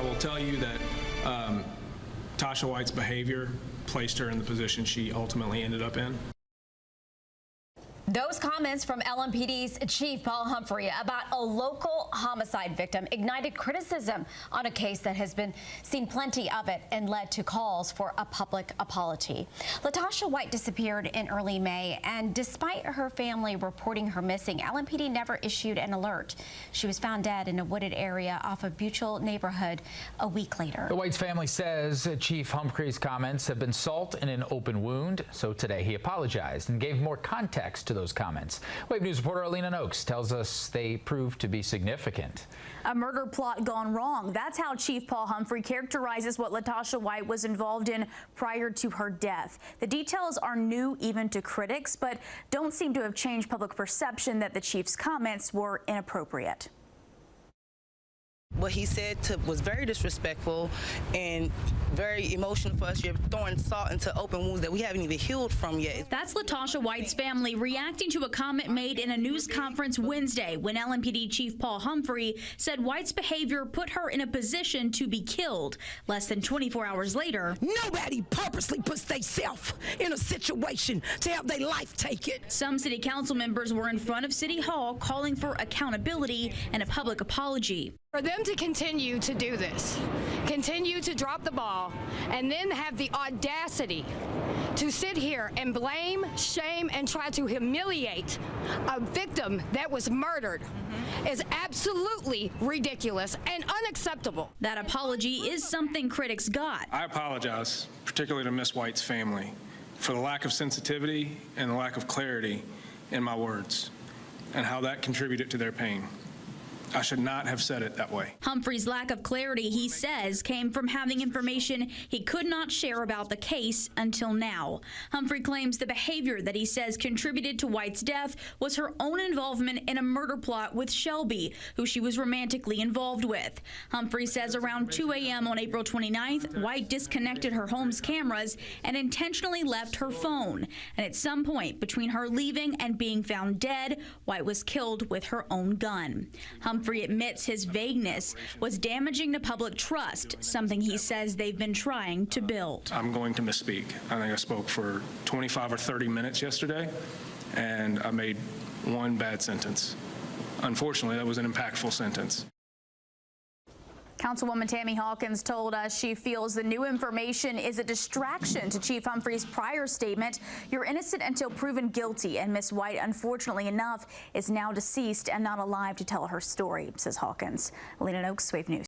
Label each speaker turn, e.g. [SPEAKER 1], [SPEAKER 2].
[SPEAKER 1] will tell you that Tasha White's behavior placed her in the position she ultimately ended up in.
[SPEAKER 2] Those comments from LMPD's Chief Paul Humphrey about a local homicide victim ignited criticism on a case that has been seen plenty of it and led to calls for a public apology. Tasha White disappeared in early May, and despite her family reporting her missing, LMPD never issued an alert. She was found dead in a wooded area off of Buchel neighborhood a week later.
[SPEAKER 3] The White's family says Chief Humphrey's comments have been salt in an open wound, so today he apologized and gave more context to those comments. Wave News reporter Alina Noakes tells us they proved to be significant.
[SPEAKER 4] A murder plot gone wrong. That's how Chief Paul Humphrey characterizes what Tasha White was involved in prior to her death. The details are new even to critics, but don't seem to have changed public perception that the chief's comments were inappropriate.
[SPEAKER 5] What he said was very disrespectful and very emotional for us. You're throwing salt into open wounds that we haven't even healed from yet.
[SPEAKER 4] That's Tasha White's family reacting to a comment made in a news conference Wednesday when LMPD Chief Paul Humphrey said White's behavior put her in a position to be killed. Less than 24 hours later,
[SPEAKER 6] nobody purposely puts themselves in a situation to have their life taken.
[SPEAKER 4] Some city council members were in front of City Hall calling for accountability and a public apology.
[SPEAKER 7] For them to continue to do this, continue to drop the ball, and then have the audacity to sit here and blame, shame, and try to humiliate a victim that was murdered is absolutely ridiculous and unacceptable.
[SPEAKER 4] That apology is something critics got.
[SPEAKER 1] I apologize, particularly to Miss White's family, for the lack of sensitivity and the lack of clarity in my words and how that contributed to their pain. I should not have said it that way.
[SPEAKER 4] Humphrey's lack of clarity, he says, came from having information he could not share about the case until now. Humphrey claims the behavior that he says contributed to White's death was her own involvement in a murder plot with Shelby, who she was romantically involved with. Humphrey says around 2 a.m. on April 29th, White disconnected her home's cameras and intentionally left her phone. And at some point between her leaving and being found dead, White was killed with her own gun. Humphrey admits his vagueness was damaging to public trust, something he says they've been trying to build.
[SPEAKER 1] I'm going to misspeak. I think I spoke for 25 or 30 minutes yesterday, and I made one bad sentence. Unfortunately, that was an impactful sentence.
[SPEAKER 4] Councilwoman Tammy Hawkins told us she feels the new information is a distraction to Chief Humphrey's prior statement, "You're innocent until proven guilty," and Miss White, unfortunately enough, is now deceased and not alive to tell her story, says Hawkins. Alina Noakes, Wave News.